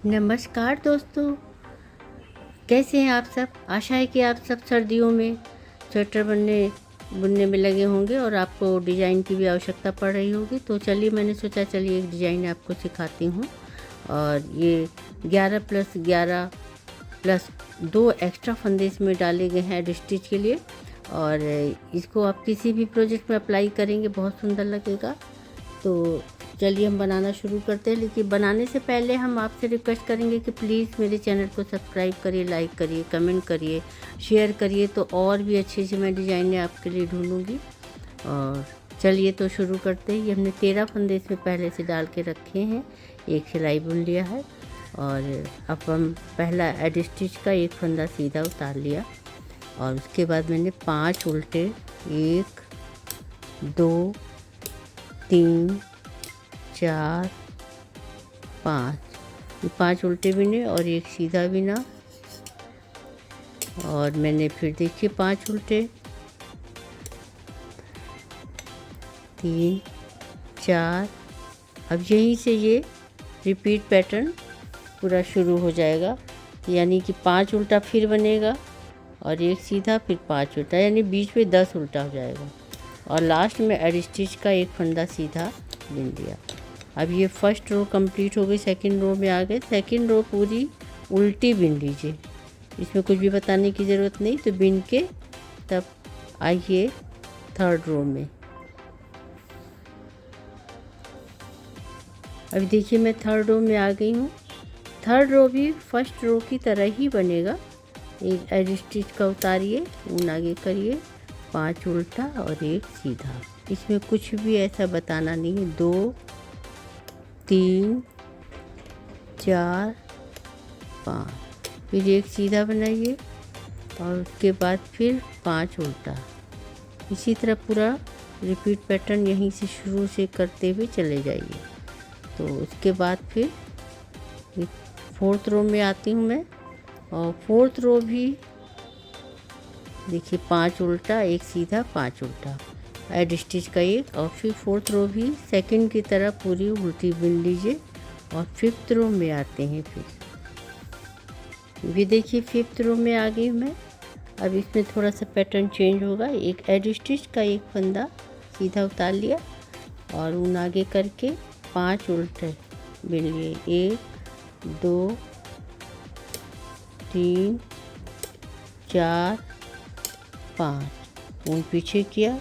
नमस्कार दोस्तों, कैसे हैं आप सब। आशा है कि आप सब सर्दियों में स्वेटर बुनने में लगे होंगे और आपको डिज़ाइन की भी आवश्यकता पड़ रही होगी। तो चलिए, मैंने सोचा चलिए एक डिज़ाइन आपको सिखाती हूँ। और ये 11+11+2 एक्स्ट्रा फंदे इसमें डाले गए हैं एड स्टिच के लिए। और इसको आप किसी भी प्रोजेक्ट में अप्लाई करेंगे, बहुत सुंदर लगेगा। तो चलिए हम बनाना शुरू करते हैं। लेकिन बनाने से पहले हम आपसे रिक्वेस्ट करेंगे कि प्लीज़ मेरे चैनल को सब्सक्राइब करिए, लाइक करिए, कमेंट करिए, शेयर करिए, तो और भी अच्छी अच्छी मैं डिज़ाइनें आपके लिए ढूंढूंगी। और चलिए तो शुरू करते हैं। ये हमने 13 फंदे इसमें पहले से डाल के रखे हैं, एक सिलाई बुन लिया है। और अब हम पहला एड स्टिच का एक फंदा सीधा उतार लिया और उसके बाद मैंने 5 उल्टे, 1 2 3 4 5, ये 5 उल्टे बिने और एक सीधा बिना। और मैंने फिर देखिए 5 उल्टे, 3 4। अब यहीं से ये रिपीट पैटर्न पूरा शुरू हो जाएगा, यानी कि 5 उल्टा फिर बनेगा और एक सीधा, फिर 5 उल्टा, यानी बीच में 10 उल्टा हो जाएगा। और लास्ट में एड स्टिच का एक फंदा सीधा बिन दिया। अब ये फर्स्ट रो कंप्लीट हो गई, सेकंड रो में आ गए। सेकंड रो पूरी उल्टी बिन लीजिए, इसमें कुछ भी बताने की ज़रूरत नहीं। तो बिन के तब आइए थर्ड रो में। अभी देखिए मैं थर्ड रो में आ गई हूँ। थर्ड रो भी फर्स्ट रो की तरह ही बनेगा। एक एड स्टिच का उतारिए, ऊन आगे करिए, 5 उल्टा और एक सीधा। इसमें कुछ भी ऐसा बताना नहीं है। 2 3 4 5, फिर एक सीधा बनाइए और उसके बाद फिर 5 उल्टा। इसी तरह पूरा रिपीट पैटर्न यहीं से शुरू से करते हुए चले जाइए। तो उसके बाद फिर फोर्थ रो में आती हूँ मैं। और फोर्थ रो भी देखिए 5 उल्टा, एक सीधा, 5 उल्टा, एड स्टिच का एक। और फिर फोर्थ रो भी सेकंड की तरह पूरी उल्टी बिन लीजिए। और फिफ्थ रो में आते हैं। फिर ये देखिए फिफ्थ रो में आ गई मैं। अब इसमें थोड़ा सा पैटर्न चेंज होगा। एक एड स्टिच का एक फंदा सीधा उतार लिया और ऊन आगे करके 5 उल्टे बिन लिए। 1 2 3 4 5, ऊन पीछे किया।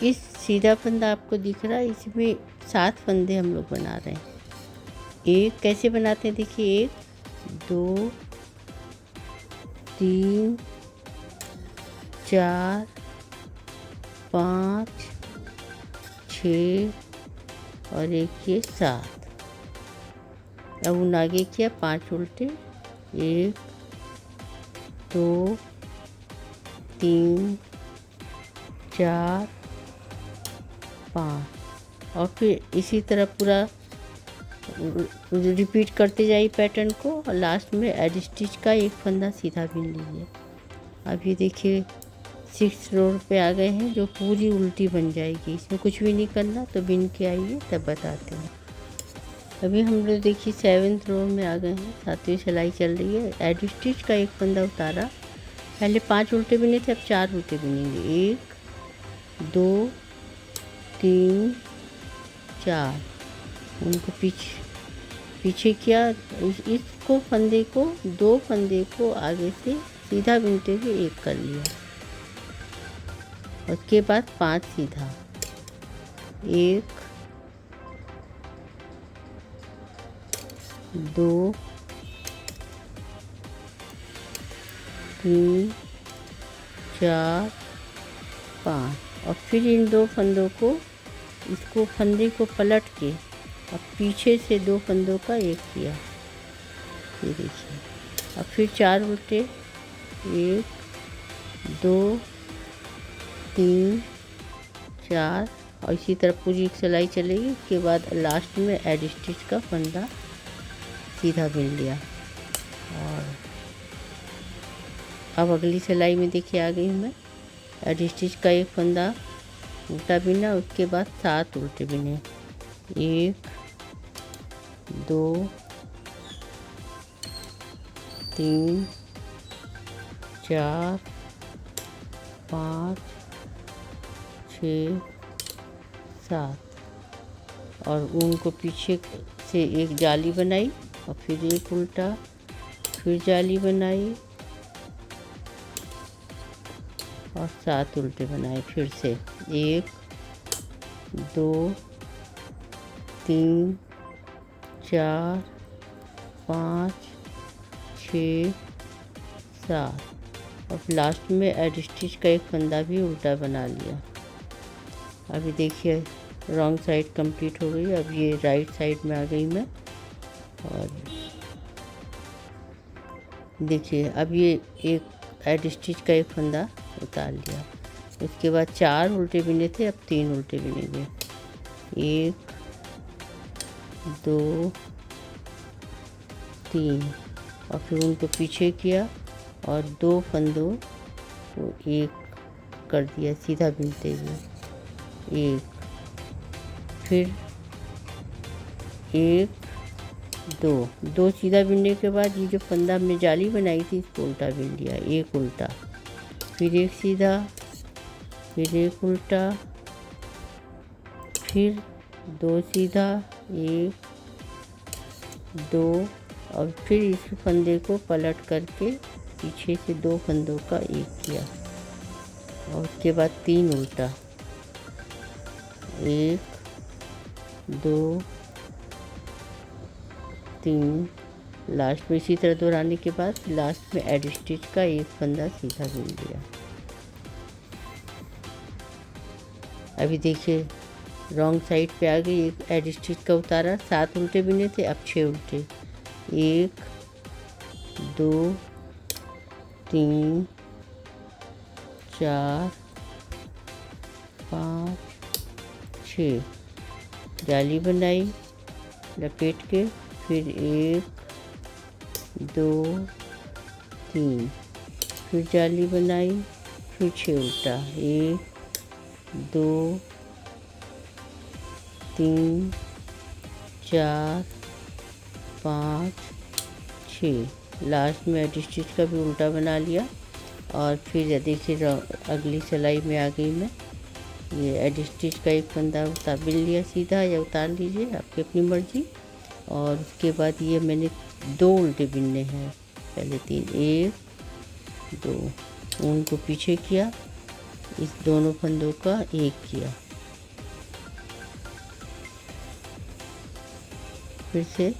इस सीधा फंदा आपको दिख रहा है, इसमें 7 फंदे हम लोग बना रहे हैं। एक कैसे बनाते हैं देखिए, 1 2 3 4 5 6 और एक ये 7। अब ऊन आगे किया, 5 उल्टे, 1 2 3 4 5। और फिर इसी तरह पूरा रिपीट करते जाइए पैटर्न को। और लास्ट में एड स्टिच का एक फंदा सीधा बिन लीजिए। अब ये देखिए 6 रो पे आ गए हैं, जो पूरी उल्टी बन जाएगी। इसमें कुछ भी नहीं करना, तो बिन के आइए तब बताते हैं। अभी हम लोग देखिए 7th रो में आ गए हैं, 7वीं सिलाई चल रही है। एड स्टिच का एक फंदा उतारा, पहले 5 उल्टे बिने थे, अब 4 उल्टे बिनेंगे। 1 2 3 4, उनको पीछे किया। इसको फंदे को, 2 फंदे को आगे से सीधा बिनते हुए एक कर लिया। उसके बाद 5 सीधा, 1 2 3 4 5। और फिर इन 2 फंदों को, इसको फंदे को पलट के और पीछे से 2 फंदों का एक किया, ये देखिए। अब फिर 4 उल्टे, 1 2 3 4, और इसी तरह पूरी एक सिलाई चलेगी। उसके बाद लास्ट में एड स्टिच का फंदा सीधा बिन लिया। और अब अगली सिलाई में देखिए आ गई हूँ मैं। एड स्टिच का एक फंदा उल्टा बिना, उसके बाद 7 उल्टे बिने। 1 2 3 4 5 6 7 और ऊन को पीछे से एक जाली बनाई और फिर एक उल्टा, फिर जाली बनाई और 7 उल्टे बनाए। फिर से 1 2 3 4 5 6 7 और लास्ट में एड स्टिच का एक फंदा भी उल्टा बना लिया। अभी देखिए रॉन्ग साइड कंप्लीट हो गई। अब ये राइट साइड में आ गई मैं। और देखिए अब ये एक एड स्टिच का एक फंदा उतार लिया। उसके बाद 4 उल्टे बिने थे, अब 3 उल्टे बिनेंगे। 1 2 3 और फिर उनको पीछे किया और 2 फंदों को एक कर दिया सीधा बिनते हुए। 1 फिर 1 2 सीधा बिनने के बाद ये जो फंदा में जाली बनाई थी इसको उल्टा बिन लिया। 1 उल्टा, फिर 1 सीधा, फिर 1 उल्टा, फिर 2 सीधा, 1 2 और फिर इस फंदे को पलट करके पीछे से 2 फंदों का एक किया और उसके बाद 3 उल्टा। 1 2 3 लास्ट में इसी तरह दोहराने के बाद लास्ट में एड स्टिच का एक फंदा सीधा बिन लिया। अभी देखिए रॉन्ग साइड पे आ गई। एक एड स्टिच का उतारा, 7 उल्टे बिने थे, अब 6 उल्टे। 1 2 3 4 5 6 जाली बनाई लपेट के, फिर 1 2 3 फिर जाली बनाई, फिर 6 उल्टा। 1 2 3 4 5 6 लास्ट में एड स्टिच का भी उल्टा बना लिया। और फिर देखिए अगली सिलाई में आ गई मैं। ये एड स्टिच का एक फंदा बिन लिया सीधा, या उतार लीजिए आपकी अपनी मर्जी। और उसके बाद ये मैंने 2 उल्टे बिनने हैं। पहले 3 1 2 ऊन को पीछे किया, इस दोनों फंदों का एक किया, फिर से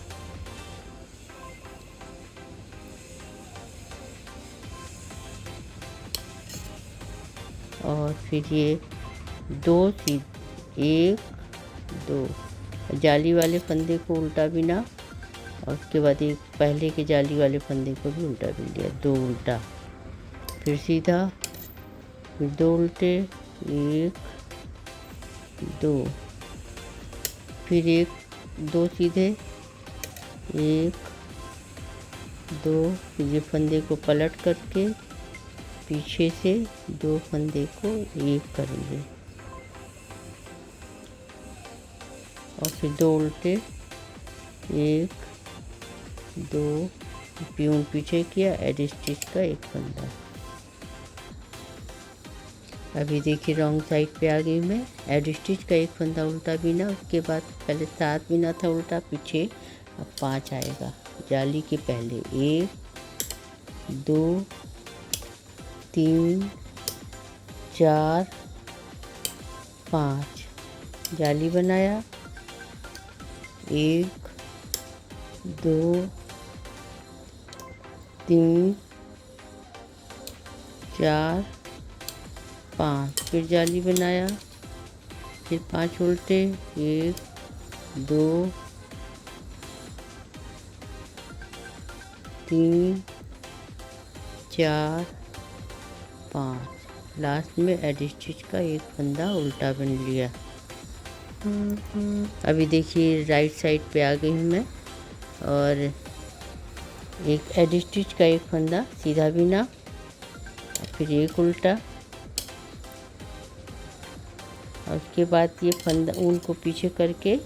और फिर ये 2 1 2 जाली वाले फंदे को उल्टा बिना और उसके बाद एक पहले के जाली वाले फंदे को भी उल्टा बिन दिया। 2 उल्टा, फिर सीधा, फिर 2 उल्टे, 1 2 फिर 1 2 सीधे, 1 2 फिर ये फंदे को पलट करके पीछे से 2 फंदे को एक करेंगे और फिर 2 उल्टे, 1 2 प्यून पीछे किया, एड स्टिच का एक फंदा। अभी देखिए रॉन्ग साइड पे आ गई मैं। एड स्टिच का एक फंदा उल्टा बिना, उसके बाद पहले 7 बिना था उल्टा पीछे, अब 5 आएगा जाली के पहले। 1 2 3 4 5 जाली बनाया, 1 2 3 4 5 फिर जाली बनाया, फिर 5 उल्टे, 1 2 3 4 5 लास्ट में एड स्टिच का एक फंदा उल्टा बन लिया। अभी देखिए राइट साइड पे आ गई हूँ मैं और एक एड स्टिच का एक फंदा सीधा बिना, फिर एक उल्टा और उसके बाद ये फंदा ऊन को पीछे करके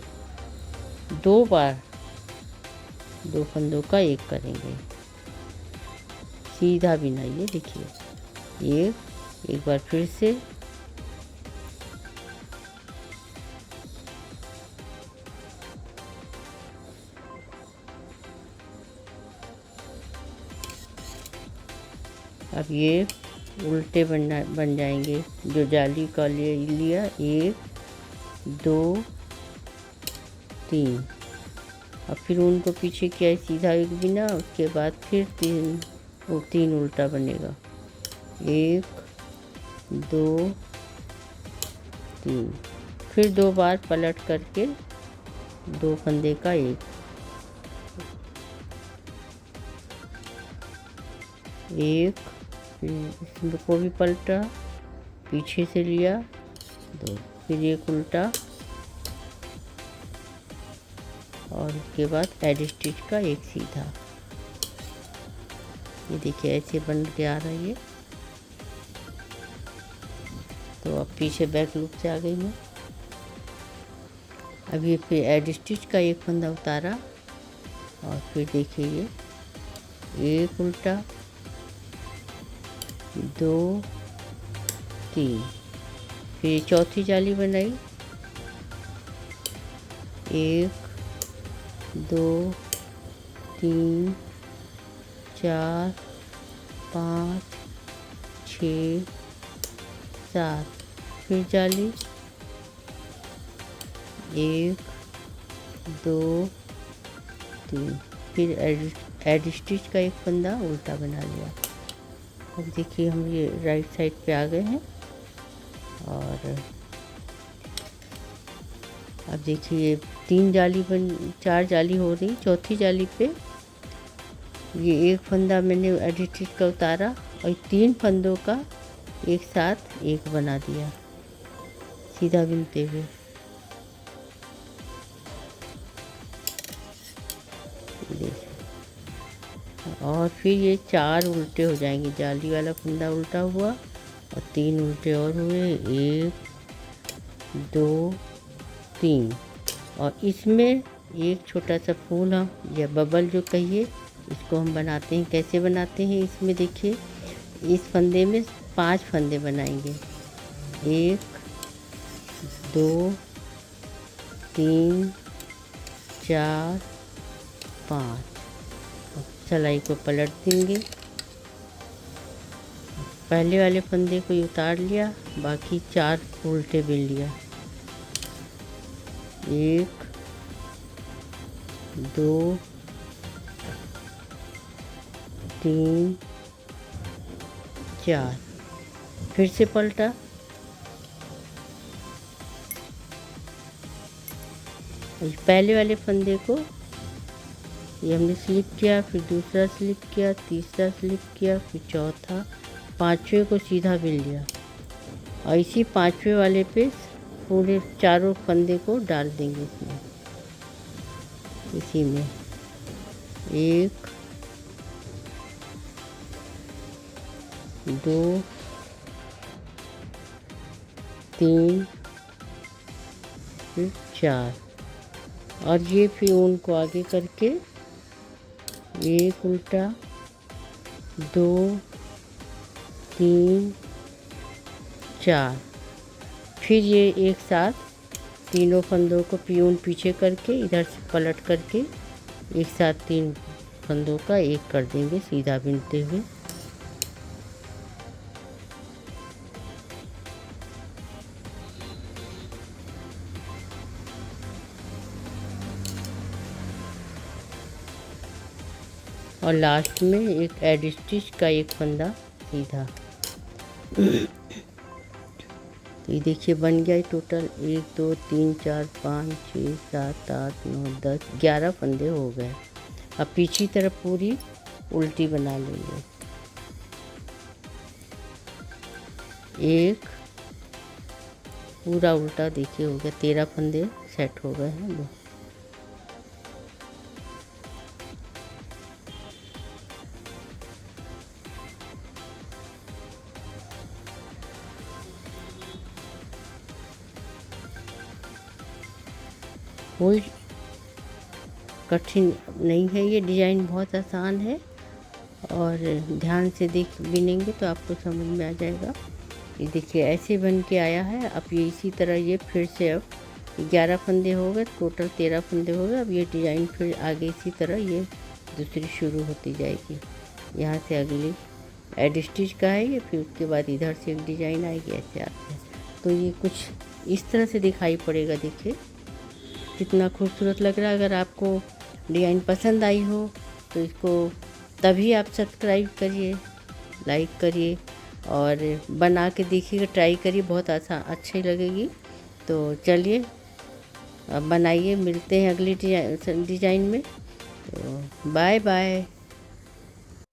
2 बार 2 फंदों का एक करेंगे। सीधा बिनाइए। देखिए एक बार फिर से। अब ये उल्टे बन जाएंगे। जो जाली का लिया 1 2 3। अब फिर उनको पीछे किया है सीधा एक बिना, उसके बाद फिर 3 उल्टा बनेगा। 1 2 3। फिर 2 बार पलट करके 2 फंदे का एक फिर इसमें को भी पलटा, पीछे से लिया 2, फिर एक उल्टा और उसके बाद एड स्टिच का एक सीधा। ये देखिए ऐसे बन के आ रही है। तो अब पीछे बैक लूप से आ गई मैं। अब ये फिर एड स्टिच का एक फंदा उतारा और फिर देखिए ये एक उल्टा 2 3। फिर चौथी जाली बनाई 1 2 3 4 5 6 7। फिर जाली 1 2 3। फिर एड स्टिच का एक फंदा उल्टा बना लिया। अब देखिए हम ये राइट साइड पे आ गए हैं। और अब देखिए 4 जाली हो रही। चौथी जाली पे ये एक फंदा मैंने एड स्टिच का उतारा और 3 फंदों का एक साथ एक बना दिया सीधा बिनते हुए। और फिर ये 4 उल्टे हो जाएंगे। जाली वाला फंदा उल्टा हुआ और 3 उल्टे और हुए 1 2 3। और इसमें एक छोटा सा फूल या बबल जो कहिए, इसको हम बनाते हैं। कैसे बनाते हैं इसमें देखिए, इस फंदे में 5 फंदे बनाएंगे। 1 2 3 4 5। सिलाई को पलट देंगे। पहले वाले फंदे को उतार लिया, बाकी 4 उल्टे बिन लिया। 1 2 3 4। फिर से पलटा, पहले वाले फंदे को ये हमने स्लिप किया, फिर दूसरा स्लिप किया, तीसरा स्लिप किया, फिर चौथा, 5वें को सीधा बिन लिया। और इसी 5वें वाले पे पूरे चारों फंदे को डाल देंगे इसमें। इसी में 1 2 3 फिर 4। और ये फिर उनको आगे करके 1 उल्टा 2 3 4। फिर ये एक साथ तीनों फंदों को पियून पीछे करके इधर से पलट करके एक साथ 3 फंदों का एक कर देंगे सीधा बिनते हुए। और लास्ट में एक एड स्टिच का एक फंदा सीधा। तो ये देखिए बन गया टोटल 1 2 3 4 5 6 7 8 9 10 11 फंदे हो गए। अब पीछे तरफ पूरी उल्टी बना लेंगे। एक पूरा उल्टा देखिए हो गया, 13 फंदे सेट हो गए हैं। कोई कठिन नहीं है, ये डिज़ाइन बहुत आसान है और ध्यान से देख बिनेंगे तो आपको समझ में आ जाएगा। ये देखिए ऐसे बन के आया है। अब ये इसी तरह ये फिर से अब 11 फंदे हो गए, टोटल 13 फंदे हो गए। अब ये डिज़ाइन फिर आगे इसी तरह ये दूसरी शुरू होती जाएगी। यहाँ से अगली एड स्टिच का है ये, फिर उसके बाद इधर से एक डिज़ाइन आएगी ऐसे आते हैं। तो ये कुछ इस तरह से दिखाई पड़ेगा। देखिए कितना खूबसूरत लग रहा है। अगर आपको डिज़ाइन पसंद आई हो तो इसको तभी आप सब्सक्राइब करिए, लाइक करिए और बना के देखिएगा, ट्राई करिए, बहुत अच्छी लगेगी। तो चलिए अब बनाइए, मिलते हैं अगली डिज़ाइन में। तो बाय बाय।